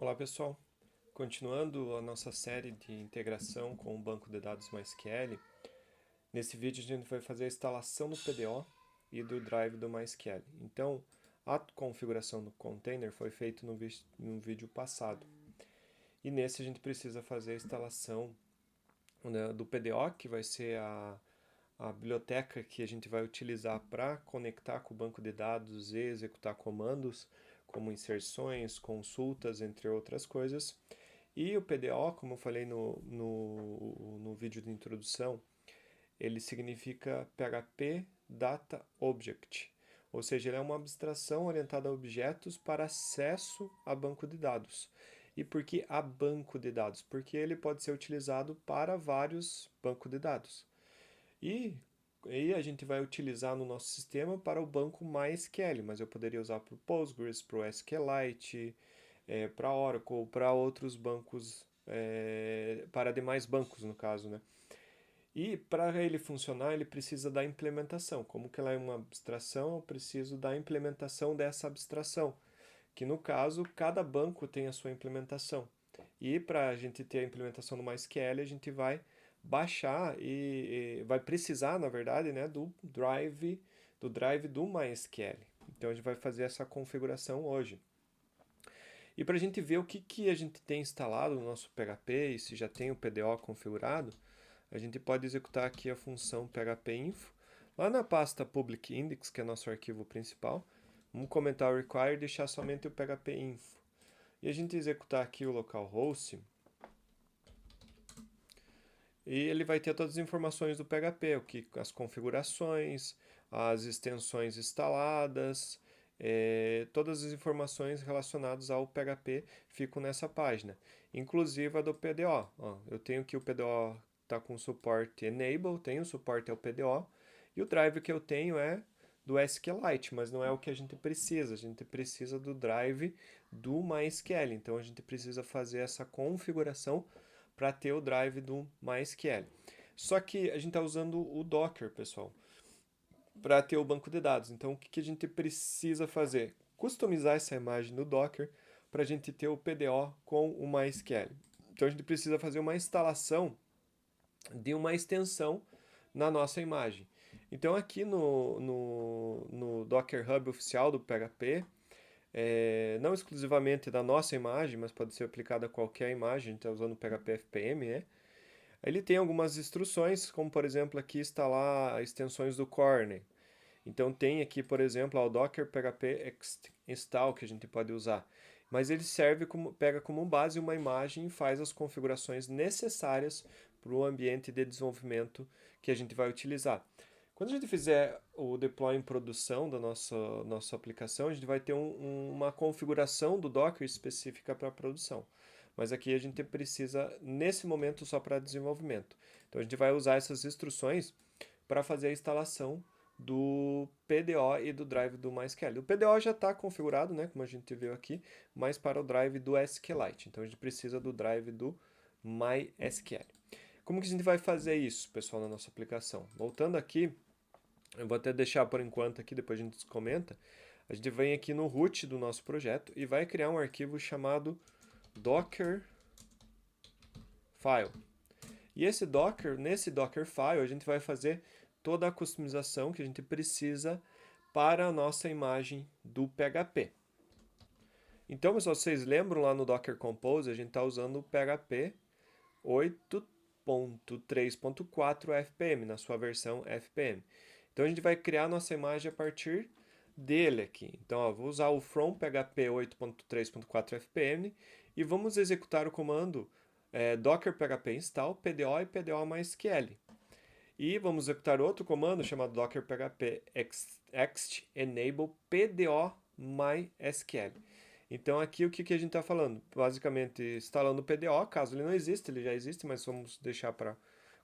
Olá pessoal, continuando a nossa série de integração com o banco de dados MySQL, nesse vídeo a gente vai fazer a instalação do PDO e do drive do MySQL. Então, a configuração do container foi feita no vídeo passado. E nesse a gente precisa fazer a instalação, né, do PDO, que vai ser a biblioteca que a gente vai utilizar para conectar com o banco de dados e executar comandos, como inserções, consultas, entre outras coisas. E o PDO, como eu falei no vídeo de introdução, ele significa PHP Data Object, ou seja, ele é uma abstração orientada a objetos para acesso a banco de dados. E por que a banco de dados? Porque ele pode ser utilizado para vários bancos de dados. E aí a gente vai utilizar no nosso sistema para o banco MySQL, mas eu poderia usar para o Postgres, para o SQLite, para Oracle, para outros bancos, para demais bancos no caso, né? E para ele funcionar, ele precisa da implementação. Como que ela é uma abstração, eu preciso da implementação dessa abstração, que no caso, cada banco tem a sua implementação. E para a gente ter a implementação do MySQL, a gente vai baixar e vai precisar, na verdade, né, do drive do MySQL. Então a gente vai fazer essa configuração hoje. E para a gente ver o que a gente tem instalado no nosso PHP e se já tem o PDO configurado, a gente pode executar aqui a função phpinfo. Lá na pasta public index, que é nosso arquivo principal, vamos comentar o require e deixar somente o phpinfo. E a gente executar aqui o localhost, e ele vai ter todas as informações do PHP, as configurações, as extensões instaladas, todas as informações relacionadas ao PHP ficam nessa página, inclusive a do PDO. Ó, eu tenho que o PDO está com suporte Enable, tenho suporte ao PDO, e o drive que eu tenho é do SQLite, mas não é o que a gente precisa do drive do MySQL, então a gente precisa fazer essa configuração para ter o drive do MySQL. Só que a gente está usando o Docker, pessoal, para ter o banco de dados. Então, o que a gente precisa fazer? Customizar essa imagem no Docker para a gente ter o PDO com o MySQL. Então, a gente precisa fazer uma instalação de uma extensão na nossa imagem. Então, aqui no Docker Hub oficial do PHP, não exclusivamente da nossa imagem, mas pode ser aplicada a qualquer imagem, a gente está usando o PHP FPM, né? Ele tem algumas instruções, como por exemplo aqui instalar extensões do Core. Então tem aqui, por exemplo, o Docker PHP install que a gente pode usar. Mas ele pega como base uma imagem e faz as configurações necessárias para o ambiente de desenvolvimento que a gente vai utilizar. Quando a gente fizer o deploy em produção da nossa aplicação, a gente vai ter uma configuração do Docker específica para a produção. Mas aqui a gente precisa, nesse momento, só para desenvolvimento. Então a gente vai usar essas instruções para fazer a instalação do PDO e do drive do MySQL. O PDO já está configurado, né, como a gente viu aqui, mas para o drive do SQLite. Então a gente precisa do drive do MySQL. Como que a gente vai fazer isso, pessoal, na nossa aplicação? Voltando aqui, eu vou até deixar por enquanto aqui, depois a gente comenta. A gente vem aqui no root do nosso projeto e vai criar um arquivo chamado Dockerfile. E nesse Dockerfile, a gente vai fazer toda a customização que a gente precisa para a nossa imagem do PHP. Então, pessoal, vocês lembram lá no Docker Compose, a gente está usando o PHP 8.3.4 FPM, na sua versão FPM. Então, a gente vai criar a nossa imagem a partir dele aqui. Então, ó, vou usar o from PHP 8.3.4 FPM e vamos executar o comando docker php install pdo e pdo MySQL. E vamos executar outro comando chamado docker php ext enable pdo MySQL. Então aqui o que a gente está falando? Basicamente instalando o PDO, caso ele não exista, ele já existe, mas vamos deixar para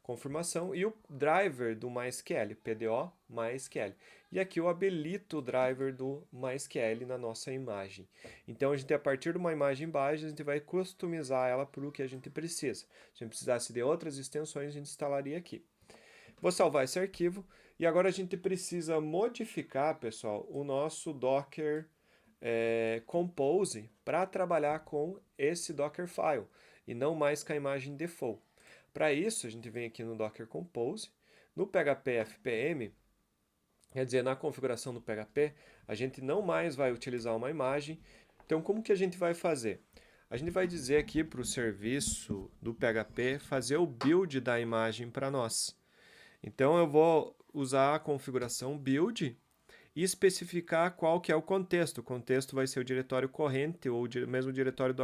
confirmação. E o driver do MySQL, PDO MySQL. E aqui eu habilito o driver do MySQL na nossa imagem. Então a gente, a partir de uma imagem base, a gente vai customizar ela para o que a gente precisa. Se a gente precisasse de outras extensões, a gente instalaria aqui. Vou salvar esse arquivo e agora a gente precisa modificar, pessoal, o nosso Docker Compose para trabalhar com esse Dockerfile e não mais com a imagem default. Para isso, a gente vem aqui no Docker Compose, no PHP FPM, quer dizer, na configuração do PHP, a gente não mais vai utilizar uma imagem. Então, como que a gente vai fazer? A gente vai dizer aqui para o serviço do PHP fazer o build da imagem para nós. Então, eu vou usar a configuração build e especificar qual que é o contexto. O contexto vai ser o diretório corrente ou mesmo o diretório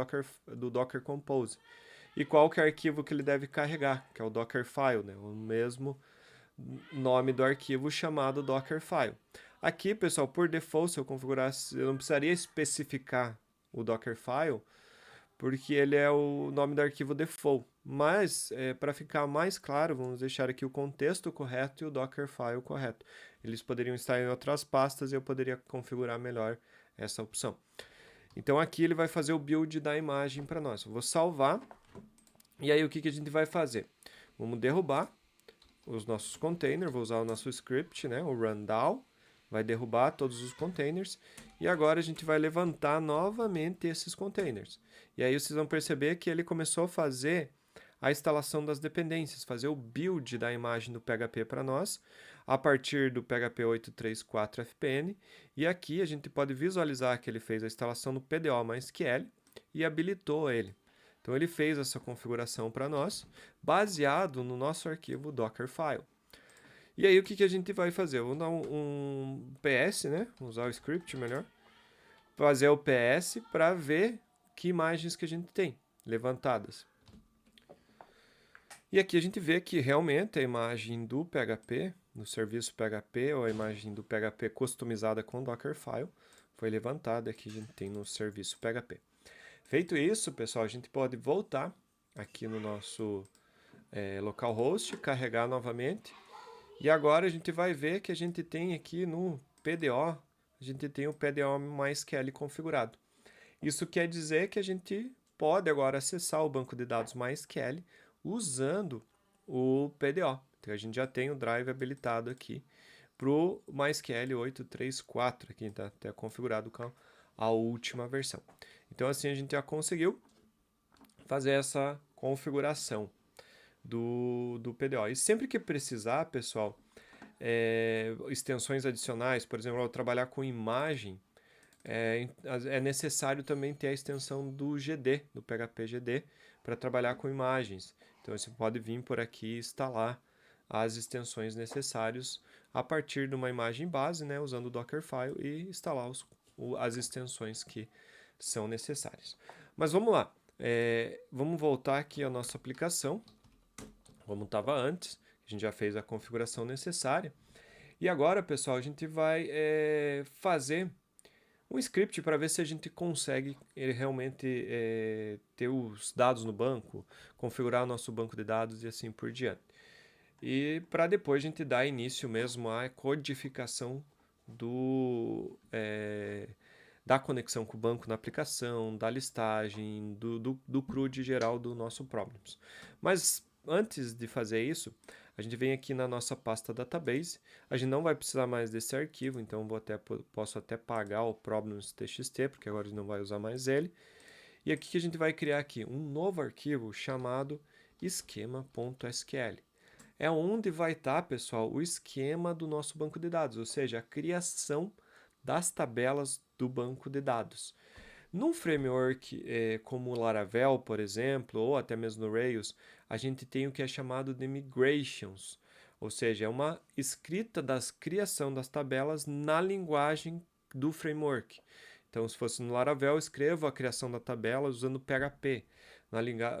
do Docker Compose. E qual que é o arquivo que ele deve carregar, que é o Dockerfile, né? O mesmo nome do arquivo chamado Dockerfile. Aqui, pessoal, por default, se eu configurasse, eu não precisaria especificar o Dockerfile, porque ele é o nome do arquivo default. Mas, para ficar mais claro, vamos deixar aqui o contexto correto e o Dockerfile correto. Eles poderiam estar em outras pastas e eu poderia configurar melhor essa opção. Então aqui ele vai fazer o build da imagem para nós. Eu vou salvar. E aí o que a gente vai fazer? Vamos derrubar os nossos containers, vou usar o nosso script, né, o rundown, vai derrubar todos os containers, e agora a gente vai levantar novamente esses containers. E aí vocês vão perceber que ele começou a fazer a instalação das dependências, fazer o build da imagem do PHP para nós, a partir do PHP 834 FPN, e aqui a gente pode visualizar que ele fez a instalação no PDO-MySQL e habilitou ele. Então ele fez essa configuração para nós, baseado no nosso arquivo Dockerfile. E aí o que a gente vai fazer? Eu vou dar um PS, né? Vou usar o script melhor. Fazer o PS para ver que imagens que a gente tem levantadas. E aqui a gente vê que realmente a imagem do PHP, no serviço PHP, ou a imagem do PHP customizada com Dockerfile, foi levantada aqui a gente tem no serviço PHP. Feito isso, pessoal, a gente pode voltar aqui no nosso localhost, carregar novamente. E agora a gente vai ver que a gente tem aqui no PDO, a gente tem o PDO MySQL configurado. Isso quer dizer que a gente pode agora acessar o banco de dados MySQL usando o PDO. Então a gente já tem o drive habilitado aqui para o MySQL 834, aqui está até configurado com a última versão. Então assim a gente já conseguiu fazer essa configuração do PDO. E sempre que precisar, pessoal, extensões adicionais, por exemplo, ao trabalhar com imagem, é necessário também ter a extensão do GD, do PHP GD, para trabalhar com imagens. Então você pode vir por aqui e instalar as extensões necessárias a partir de uma imagem base, né, usando o Dockerfile e instalar as extensões que são necessárias. Mas vamos lá, vamos voltar aqui à nossa aplicação, como estava antes, a gente já fez a configuração necessária. E agora, pessoal, a gente vai fazer um script para ver se a gente consegue realmente ter os dados no banco, configurar o nosso banco de dados e assim por diante. E para depois a gente dar início mesmo à codificação da conexão com o banco na aplicação, da listagem, do CRUD geral do nosso Problems. Mas antes de fazer isso, a gente vem aqui na nossa pasta Database, a gente não vai precisar mais desse arquivo, então posso até apagar o problems.txt, porque agora a gente não vai usar mais ele. E aqui que a gente vai criar aqui um novo arquivo chamado esquema.sql. É onde vai estar, pessoal, o esquema do nosso banco de dados, ou seja, a criação das tabelas do banco de dados. Num framework como o Laravel, por exemplo, ou até mesmo no Rails, a gente tem o que é chamado de migrations, ou seja, é uma escrita da criação das tabelas na linguagem do framework. Então, se fosse no Laravel, eu escrevo a criação da tabela usando PHP.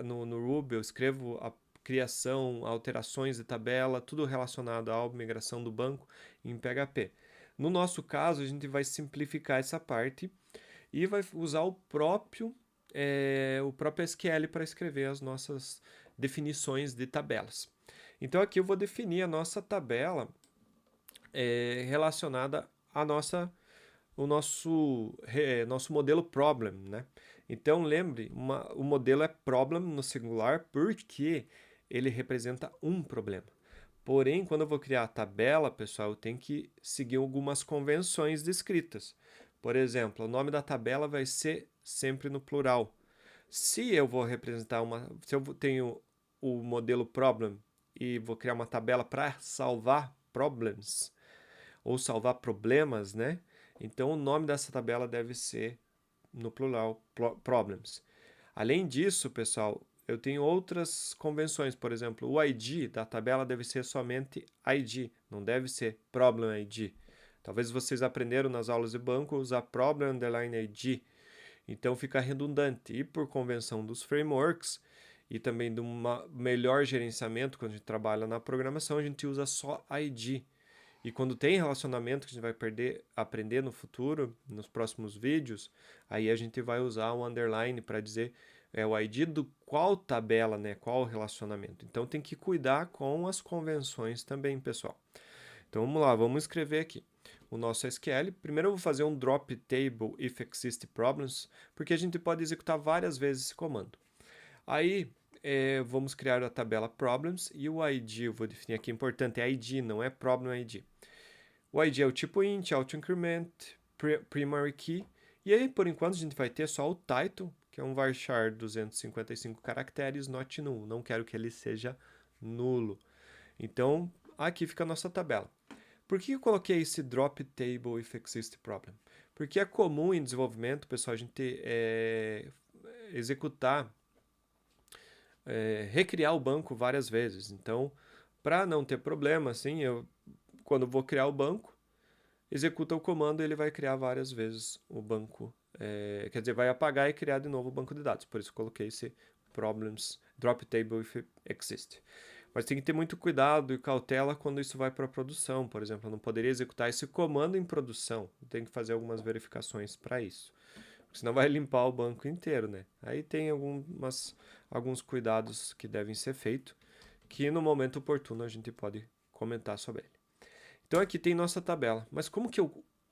No Ruby, eu escrevo a criação, alterações de tabela, tudo relacionado à migração do banco em PHP. No nosso caso, a gente vai simplificar essa parte e vai usar o próprio SQL para escrever as nossas definições de tabelas. Então aqui eu vou definir a nossa tabela relacionada à o nosso modelo problem, né? Então lembre, o modelo é problem no singular porque ele representa um problema. Porém, quando eu vou criar a tabela, pessoal, eu tenho que seguir algumas convenções descritas. Por exemplo, o nome da tabela vai ser sempre no plural. Se eu vou representar se eu tenho o modelo problem e vou criar uma tabela para salvar problems ou salvar problemas, né? Então o nome dessa tabela deve ser no plural problems. Além disso, pessoal, eu tenho outras convenções, por exemplo, o ID da tabela deve ser somente ID, não deve ser problem ID. Talvez vocês aprenderam nas aulas de banco usar problem underline ID, então fica redundante. E por convenção dos frameworks e também de um melhor gerenciamento quando a gente trabalha na programação, a gente usa só ID. E quando tem relacionamento que a gente vai aprender no futuro, nos próximos vídeos, aí a gente vai usar o underline para dizer o ID do qual tabela, né? Qual relacionamento. Então tem que cuidar com as convenções também, pessoal. Então vamos lá, vamos escrever aqui o nosso SQL. Primeiro eu vou fazer um drop table if exist problems, porque a gente pode executar várias vezes esse comando. Aí vamos criar a tabela problems e o ID, eu vou definir aqui, importante, é ID, não é problem ID. O ID é o tipo int, auto-increment, primary key. E aí, por enquanto, a gente vai ter só o title, que é um varchar 255 caracteres, not null. Não quero que ele seja nulo. Então, aqui fica a nossa tabela. Por que eu coloquei esse drop table if exist problem? Porque é comum em desenvolvimento, pessoal, a gente executar, recriar o banco várias vezes. Então, para não ter problema, assim, quando vou criar o banco, executa o comando e ele vai criar várias vezes o banco. Quer dizer, vai apagar e criar de novo o banco de dados. Por isso coloquei esse problems drop table if exist. Mas tem que ter muito cuidado e cautela quando isso vai para a produção. Por exemplo, eu não poderia executar esse comando em produção. Tem que fazer algumas verificações para isso. Porque senão vai limpar o banco inteiro, né? Aí tem alguns cuidados que devem ser feitos, que no momento oportuno a gente pode comentar sobre ele. Então aqui tem nossa tabela. Mas como que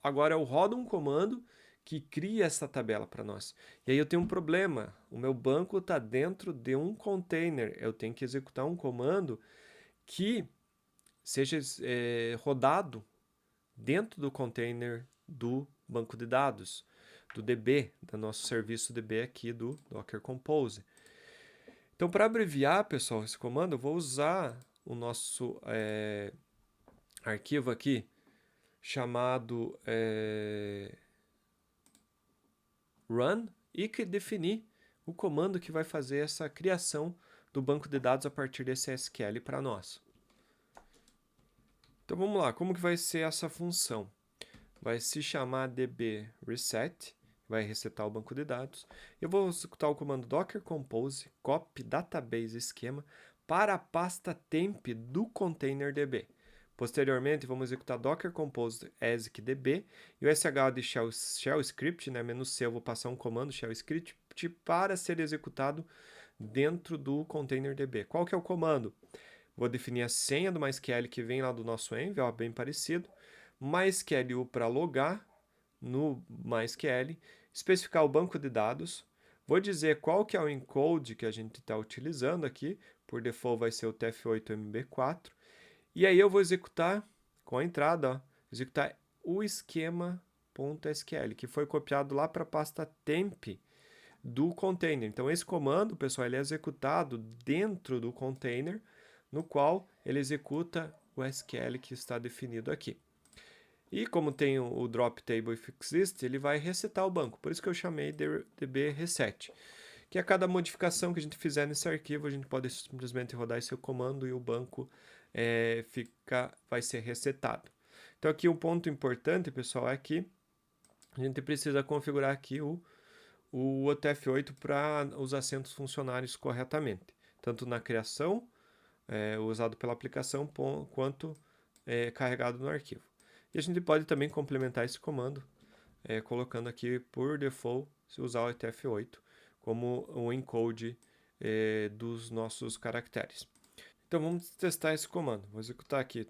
agora eu rodo um comando que cria essa tabela para nós? E aí eu tenho um problema. O meu banco está dentro de um container. Eu tenho que executar um comando que seja rodado dentro do container do banco de dados, do DB, do nosso serviço DB aqui do Docker Compose. Então, para abreviar, pessoal, esse comando, eu vou usar o nosso arquivo aqui, chamado run, e que definir o comando que vai fazer essa criação do banco de dados a partir desse SQL para nós. Então vamos lá, como que vai ser essa função? Vai se chamar db reset, vai resetar o banco de dados. Eu vou executar o comando docker compose copy database esquema para a pasta temp do container db. Posteriormente, vamos executar docker compose asicdb e o sh de shell script, né, "-c", eu vou passar um comando shell script para ser executado dentro do container db. Qual que é o comando? Vou definir a senha do MySQL que vem lá do nosso env, ó, bem parecido. MySQL para logar no MySQL, especificar o banco de dados. Vou dizer qual que é o encode que a gente está utilizando aqui. Por default vai ser o TF8MB4. E aí eu vou executar, com a entrada, ó, executar o esquema.sql, que foi copiado lá para a pasta temp do container. Então esse comando, pessoal, ele é executado dentro do container, no qual ele executa o SQL que está definido aqui. E como tem o drop table if exist, ele vai resetar o banco. Por isso que eu chamei de db reset. Que a cada modificação que a gente fizer nesse arquivo, a gente pode simplesmente rodar esse comando e o banco vai ser resetado. Então aqui um ponto importante, pessoal, é que a gente precisa configurar aqui o UTF-8 para os assentos funcionários corretamente. Tanto na criação, usado pela aplicação, quanto carregado no arquivo. E a gente pode também complementar esse comando, colocando aqui por default, se usar o UTF-8 como um encode dos nossos caracteres. Então vamos testar esse comando. Vou executar aqui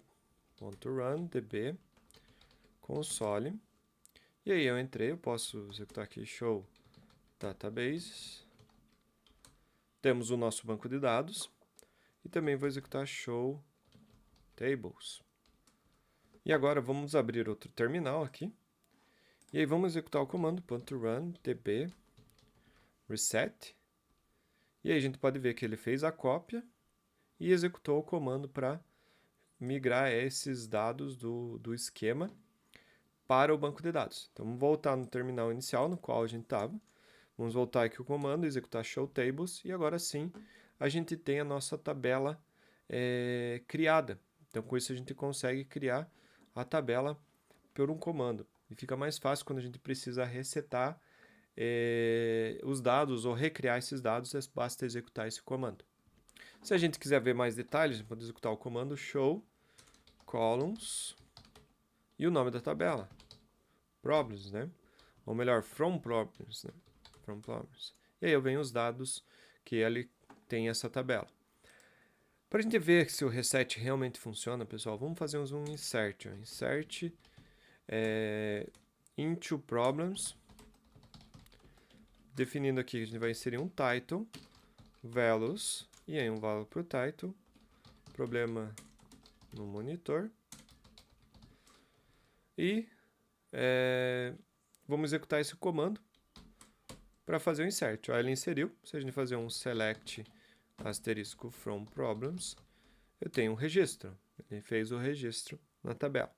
.run db console. E aí eu entrei, eu posso executar aqui show databases. Temos o nosso banco de dados. E também vou executar show tables. E agora vamos abrir outro terminal aqui. E aí vamos executar o comando .run db reset. E aí a gente pode ver que ele fez a cópia e executou o comando para migrar esses dados do esquema para o banco de dados. Então vamos voltar no terminal inicial no qual a gente estava. Vamos voltar aqui o comando, executar show tables, e agora sim a gente tem a nossa tabela criada. Então com isso a gente consegue criar a tabela por um comando. E fica mais fácil quando a gente precisa resetar os dados ou recriar esses dados, basta executar esse comando. Se a gente quiser ver mais detalhes, a gente pode executar o comando show columns e o nome da tabela, problems, né? Ou melhor, from problems, né? From problems. E aí eu venho os dados que ele tem essa tabela. Para a gente ver se o reset realmente funciona, pessoal, vamos fazer um insert. Insert into problems. Definindo aqui, a gente vai inserir um title, values, e aí um value para o title, problema no monitor. E vamos executar esse comando para fazer o insert. Ó, ele inseriu. Se a gente fazer um select asterisco from problems, eu tenho um registro. Ele fez o registro na tabela.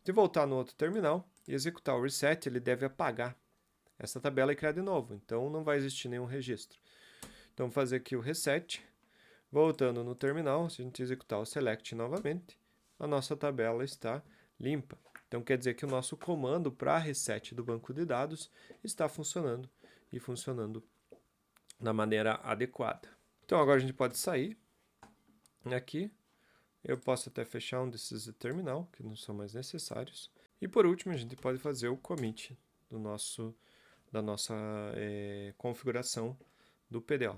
De voltar no outro terminal e executar o reset, ele deve apagar essa tabela e criar de novo. Então não vai existir nenhum registro. Então vou fazer aqui o reset. Voltando no terminal, se a gente executar o select novamente, a nossa tabela está limpa. Então quer dizer que o nosso comando para reset do banco de dados está funcionando e funcionando da maneira adequada. Então agora a gente pode sair aqui. Eu posso até fechar um desses de terminal, que não são mais necessários. E por último, a gente pode fazer o commit da nossa configuração do PDO.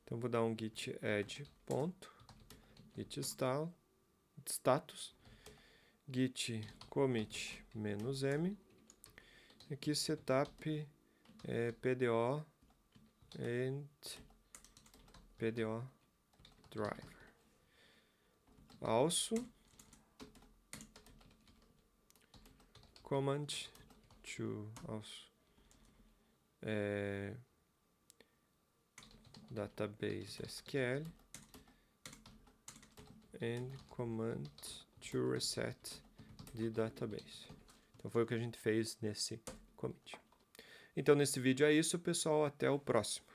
Então vou dar um git add ponto, git status, git commit -m, aqui setup PDO and PDO driver. Also command to also database SQL and command to reset the database. Então foi o que a gente fez nesse commit. Então nesse vídeo é isso, pessoal, até o próximo.